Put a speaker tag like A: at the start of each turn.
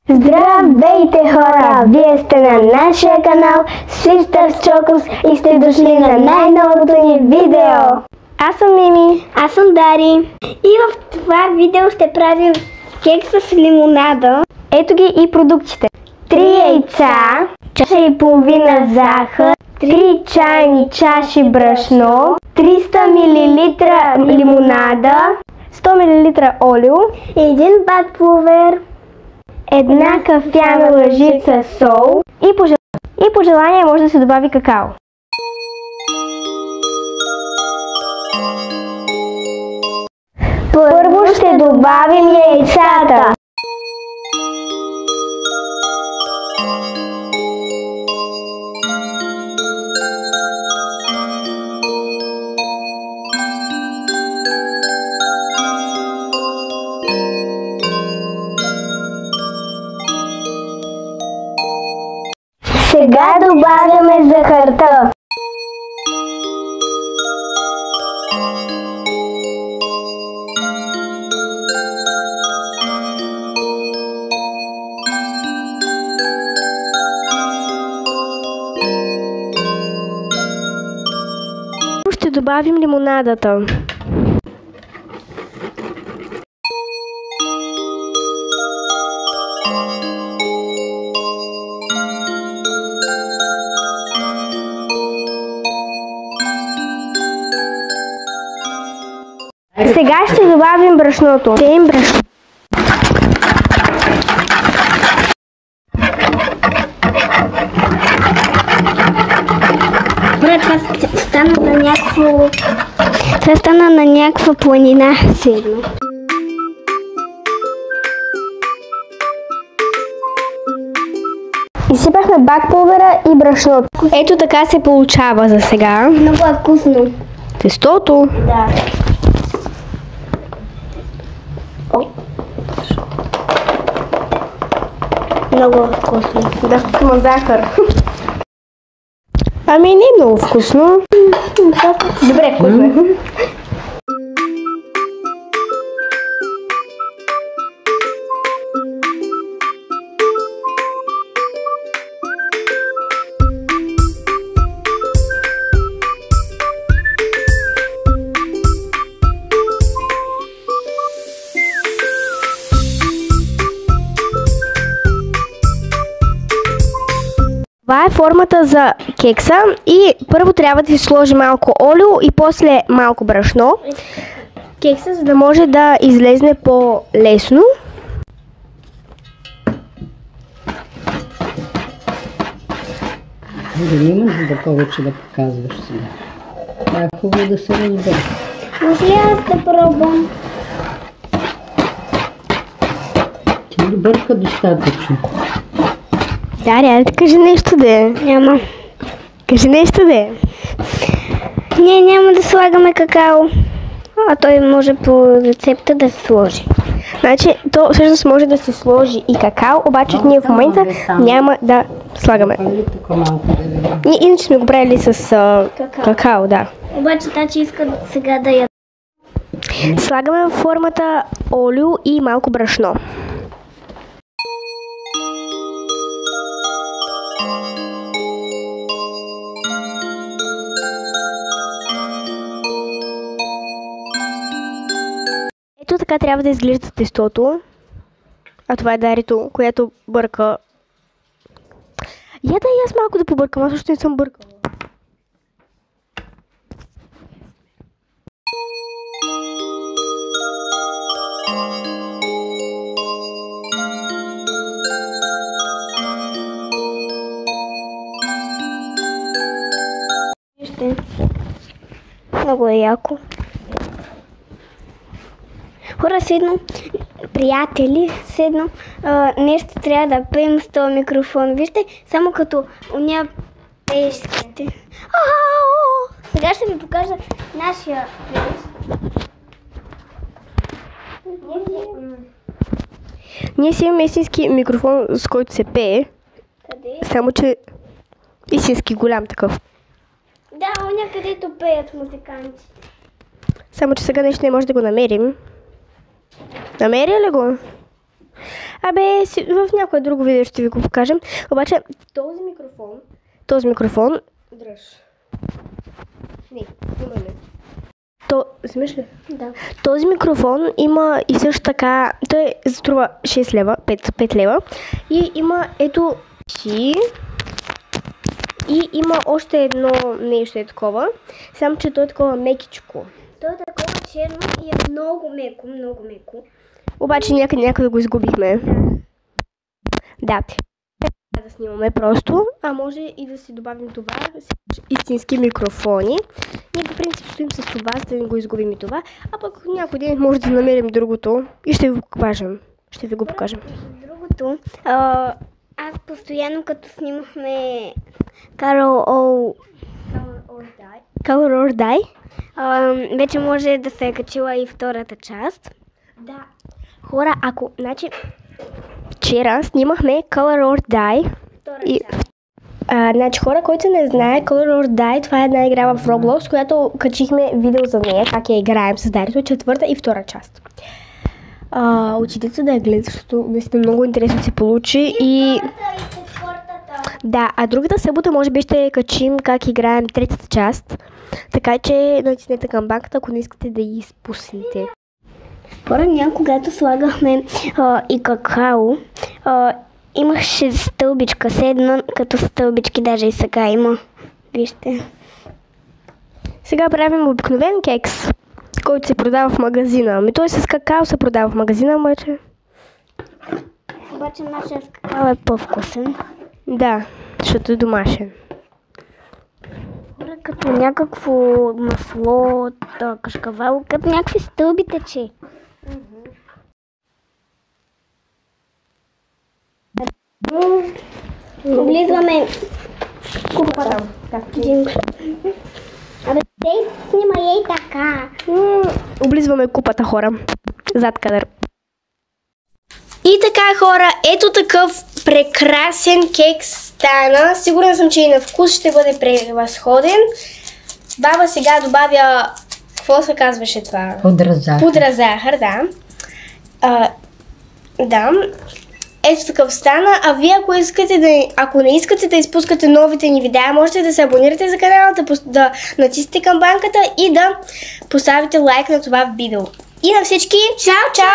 A: Здравейте, хора! Вие сте на нашия канал Sisters Chocos и сте дошли на най-новото ни видео! Аз съм Мими.
B: Аз съм Дари. И в това видео ще правим кек с лимонада.
A: Ето ги и продуктите. 3 яйца, чаша и половина захар, 3 чайни чаши брашно, 300 мл лимонада, 100 мл олио,
B: 1 бат пулвер,
A: една кафяна лъжица сол и по желание може да се добави какао. Първо ще добавим яйцата. Сега добавяме захарта. Ще добавим лимонадата. Сега ще добавим брашното.
B: Това стана на някаква планина сигурно.
A: Изсипахме бак пулвера и брашното. Ето така се получава за сега.
B: Много е вкусно.
A: Тестото.
B: Да. Много е вкусно.
A: Да, има захар. Ами не е много вкусно. Добре, вкусно е. Това е формата за кекса и първо трябва да си сложи малко олио и после малко брашно. Кекса, за да може да излезне по-лесно.
C: Дали имаш да повече да показваш сега? Това е хубаво да се разбере.
B: Може ли аз да пробвам?
C: Ти ли бърка достатъчно?
A: Даря, кажи нещо да е.
B: Няма.
A: Кажи нещо да е.
B: Не, няма да слагаме какао. А той може по рецепта да се сложи.
A: Значи, то всъщност може да се сложи и какао, обаче ние в момента няма да слагаме. Ние иначе сме го правили с какао, да.
B: Обаче тачи иска сега да я...
A: Слагаме в формата олио и малко брашно. Ето така трябва да изглежда тестото. А това е Дарито, която бърка. Я да и аз малко да побъркам, аз още не съм бъркала.
B: Много е яко. Хора, седно, приятели, седно, нещо трябва да пеем с този микрофон. Вижте, само като уния пеещите. Сега ще ви покажа нашия пеещ.
A: Ние си имаме истински микрофон, с който се пее.
B: Къде?
A: Само че истински голям такъв.
B: Да, уния където пеят музиканти.
A: Само че сега нещо не може да го намерим. Намери ли го? В някое друго видео ще ви го покажем. Обаче този микрофон, дръж. Не, вземеш ли?
B: Да.
A: Този микрофон има и също така, той струва 6 лева, 5 лева и има ето и има още едно нещо е такова, само че той е такова мекичко.
B: То е такова черно и е много меко.
A: Обаче някъде го изгубихме. Да. Да снимаме просто, а може и да си добавим това, истински микрофони. Ние по принцип стоим с това, за да не го изгубим и това, а пък някой ден може да намерим другото и ще ви го покажем.
B: Другото, аз постоянно като снимахме Color or Die, вече може да се е качила и втората част.
A: Да. Хора, вчера снимахме Color or Die. Значи хора, който не знае, Color or Die, това е една игра в Roblox, която качихме видео за нея, как я играем с Дарито, четвърта и втора част. Отидете да я гледате, защото наистина много интересно се получи и... Да, а другата събота може би ще качим как играем третата част, така че натиснете камбанката, ако не искате да ги изпуснете.
B: Хора, когато слагахме и какао, имаше стълбичка, седно като стълбички, даже и сега има. Вижте.
A: Сега правим обикновен кекс, който се продава в магазина. Той с какао се продава в магазина,
B: Обаче нашия с какао е по-вкусен.
A: Да, защото е домашен.
B: Хора, като някакво масло, кашкавало, като някакви стълби тече. Облизваме купата. Те снима ей така.
A: Облизваме купата, хора. Зад кадър. И така, хора, ето такъв прекрасен кекс стана. Сигурна съм, че и на вкус ще бъде превъзходен. Баба сега добавя... Какво се казваше това? Пудра захар, да. Да. Ето такъв стана, а вие ако не искате да изпускате новите ни видеа, можете да се абонирате за канала, да натиснете камбанката и да поставите лайк на това видео. И на всички, чао!